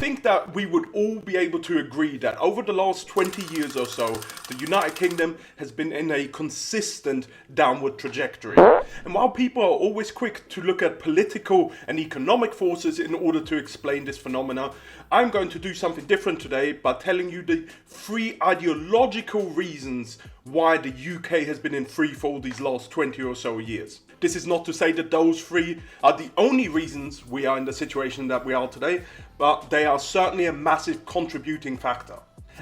think that we would all be able to agree that over the last 20 years or so, the United Kingdom has been in a consistent downward trajectory. And while people are always quick to look at political and economic forces in order to explain this phenomena, I'm going to do something different today by telling you the 3 ideological reasons why the UK has been in free fall these last 20 or so years. This is not to say that those 3 are the only reasons we are in the situation that we are today, but they are certainly a massive contributing factor.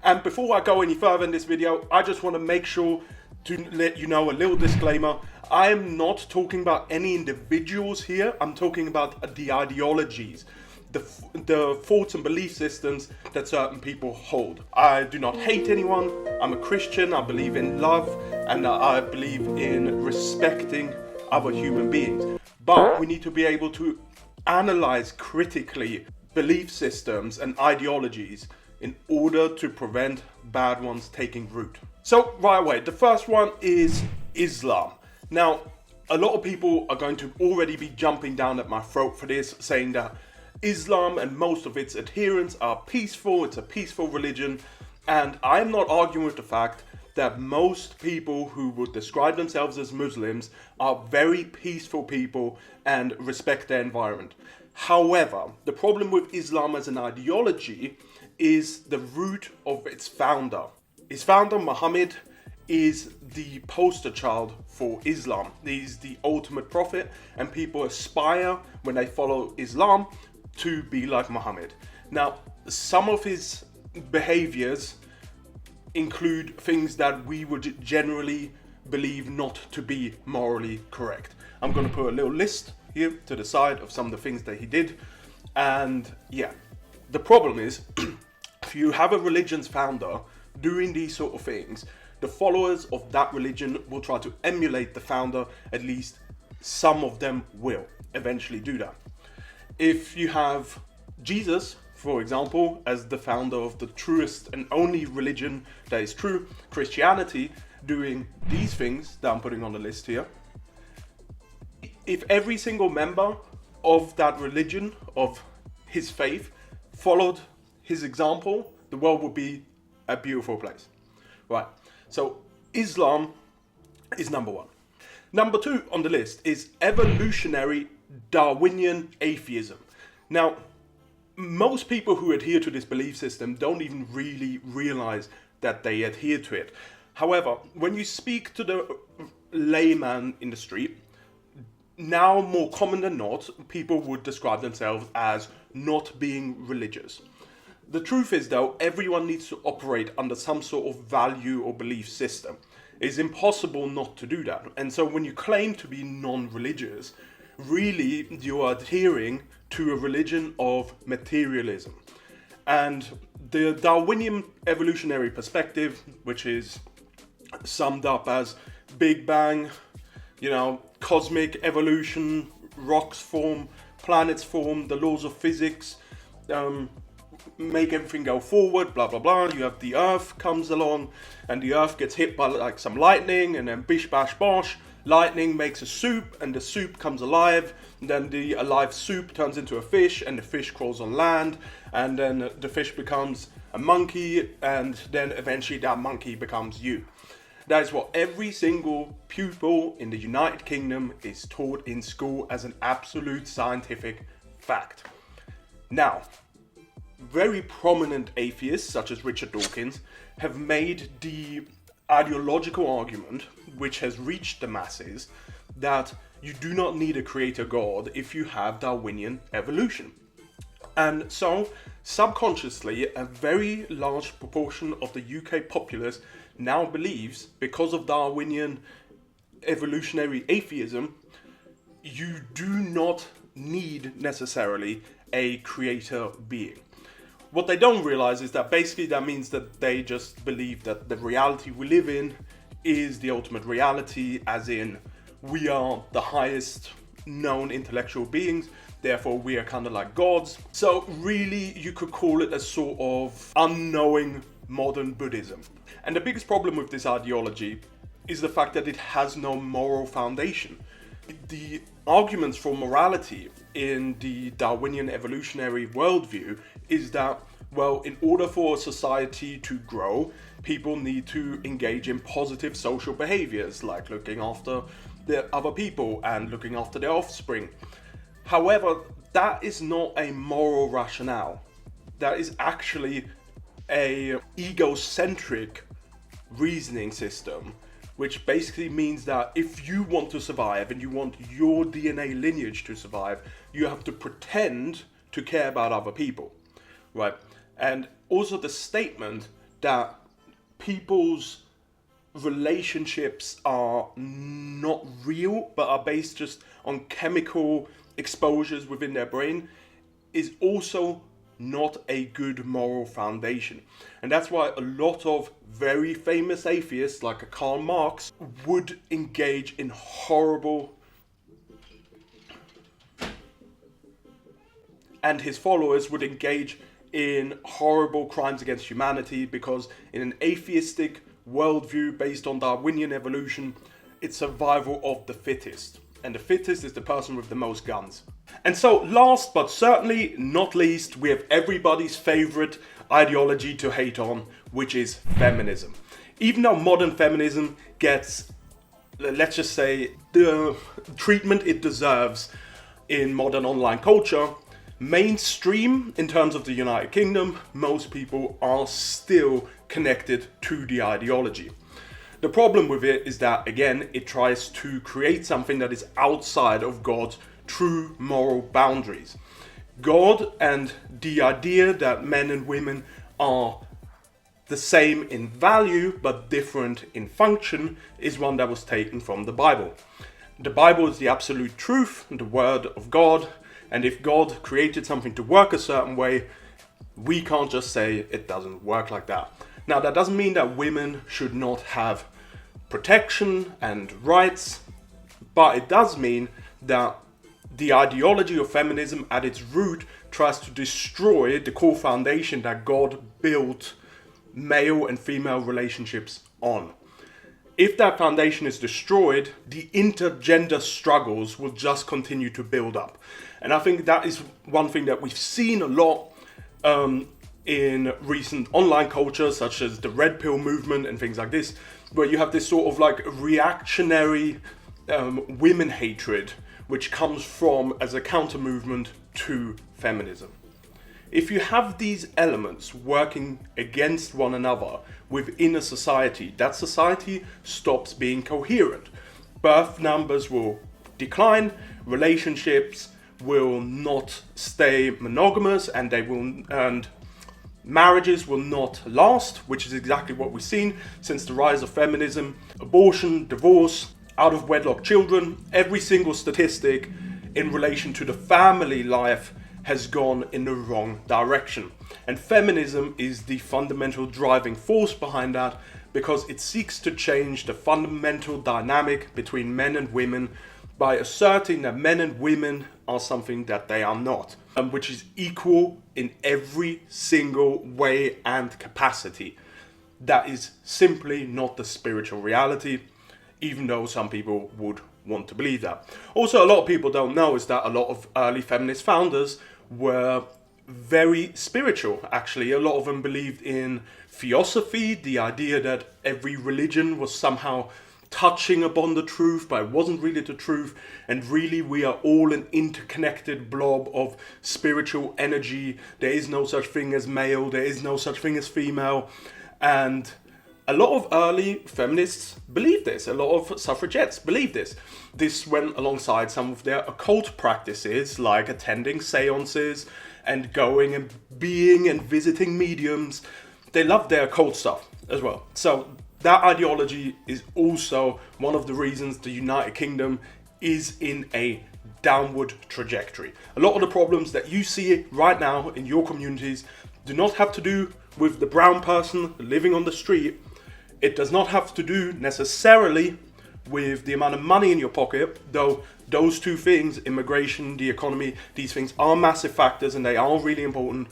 And before I go any further in this video, I just want to make sure to let you know a little disclaimer. I am not talking about any individuals here. I'm talking about the ideologies, the thoughts and belief systems that certain people hold. I do not hate anyone. I'm a Christian. I believe in love, and I believe in respecting other human beings. But we need to be able to analyze critically belief systems and ideologies in order to prevent bad ones taking root. So right away, the first one is Islam. Now, a lot of people are going to already be jumping down at my throat for this, saying that Islam and most of its adherents are peaceful, it's a peaceful religion, and I'm not arguing with the fact that most people who would describe themselves as Muslims are very peaceful people and respect their environment. However, the problem with Islam as an ideology is the root of its founder. Its founder, Muhammad, is the poster child for Islam. He's the ultimate prophet, and people aspire, when they follow Islam, to be like Muhammad. Now, some of his behaviors include things that we would generally believe not to be morally correct. I'm going to put a little list here to the side of some of the things that he did. And yeah, the problem is, if you have a religion's founder doing these sort of things, the followers of that religion will try to emulate the founder. At least some of them will eventually do that. If you have Jesus, for example, as the founder of the truest and only religion that is true, Christianity, doing these things that I'm putting on the list here, if every single member of that religion, of his faith, followed his example, the world would be a beautiful place. Right, so Islam is number 1. Number 2 on the list is evolutionary Darwinian atheism. Now, most people who adhere to this belief system don't even really realize that they adhere to it. However, when you speak to the layman in the street, now more common than not, people would describe themselves as not being religious. The truth is, though, everyone needs to operate under some sort of value or belief system. It's impossible not to do that. And so when you claim to be non-religious, really you are adhering to a religion of materialism. And the Darwinian evolutionary perspective, which is summed up as Big Bang, cosmic evolution, rocks form, planets form, the laws of physics, make everything go forward, blah blah blah. You have the Earth comes along, and the Earth gets hit by like some lightning, and then bish bash bosh, lightning makes a soup, and the soup comes alive, and then the alive soup turns into a fish, and the fish crawls on land, and then the fish becomes a monkey, and then eventually that monkey becomes you. That is what every single pupil in the United Kingdom is taught in school as an absolute scientific fact. Now, very prominent atheists, such as Richard Dawkins, have made the ideological argument, which has reached the masses, that you do not need a creator god if you have Darwinian evolution. And so, subconsciously, a very large proportion of the UK populace now believes, because of Darwinian evolutionary atheism, you do not need necessarily a creator being. What they don't realize is that basically that means that they just believe that the reality we live in is the ultimate reality, as in we are the highest known intellectual beings, therefore we are kind of like gods. So really you could call it a sort of unknowing modern Buddhism. And the biggest problem with this ideology is the fact that it has no moral foundation. The arguments for morality in the Darwinian evolutionary worldview is that, well, in order for a society to grow, people need to engage in positive social behaviors like looking after the other people and looking after their offspring. However, that is not a moral rationale. That is actually a egocentric reasoning system, which basically means that if you want to survive and you want your DNA lineage to survive, you have to pretend to care about other people, right? And also the statement that people's relationships are not real but are based just on chemical exposures within their brain is also not a good moral foundation. And that's why a lot of very famous atheists like Karl Marx would engage in horrible, and his followers would engage in horrible crimes against humanity, because in an atheistic worldview based on Darwinian evolution, it's survival of the fittest. And the fittest is the person with the most guns. And so, last but certainly not least, we have everybody's favorite ideology to hate on, which is feminism. Even though modern feminism gets, let's just say, the treatment it deserves in modern online culture, mainstream, in terms of the United Kingdom, most people are still connected to the ideology. The problem with it is that, again, it tries to create something that is outside of God's true moral boundaries. God and the idea that men and women are the same in value but different in function is one that was taken from the Bible. The Bible is the absolute truth, the word of God, and if God created something to work a certain way, we can't just say it doesn't work like that. Now, that doesn't mean that women should not have protection and rights, but it does mean that the ideology of feminism at its root tries to destroy the core foundation that God built male and female relationships on. If that foundation is destroyed, the intergender struggles will just continue to build up. And I think that is one thing that we've seen a lot in recent online culture, such as the Red Pill movement and things like this, where you have this sort of like reactionary women hatred, which comes from as a counter movement to feminism. If you have these elements working against one another within a society, that society stops being coherent. Birth numbers will decline, relationships will not stay monogamous, and marriages will not last, which is exactly what we've seen since the rise of feminism. Abortion, divorce, out of wedlock children, every single statistic in relation to the family life has gone in the wrong direction. And feminism is the fundamental driving force behind that, because it seeks to change the fundamental dynamic between men and women by asserting that men and women are something that they are not, which is equal in every single way and capacity. That is simply not the spiritual reality, even though some people would want to believe that. Also, a lot of people don't know is that a lot of early feminist founders were very spiritual, actually. A lot of them believed in theosophy, the idea that every religion was somehow touching upon the truth, but it wasn't really the truth, and really we are all an interconnected blob of spiritual energy. There is no such thing as male, there is no such thing as female, and a lot of early feminists believed this. A lot of suffragettes believed this. This went alongside some of their occult practices, like attending seances and going and being and visiting mediums. They loved their occult stuff as well. So that ideology is also one of the reasons the United Kingdom is in a downward trajectory. A lot of the problems that you see right now in your communities do not have to do with the brown person living on the street. It does not have to do necessarily with the amount of money in your pocket, though those two things, immigration, the economy, these things are massive factors and they are really important.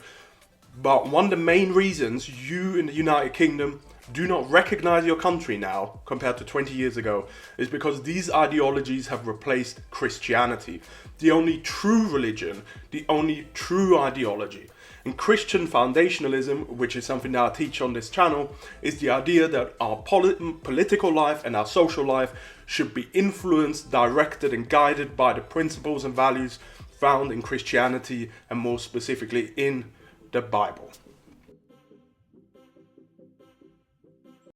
But one of the main reasons you in the United Kingdom do not recognize your country now compared to 20 years ago is because these ideologies have replaced Christianity, the only true religion, the only true ideology. And Christian foundationalism, which is something that I teach on this channel, is the idea that our political life and our social life should be influenced, directed and guided by the principles and values found in Christianity, and more specifically in the Bible.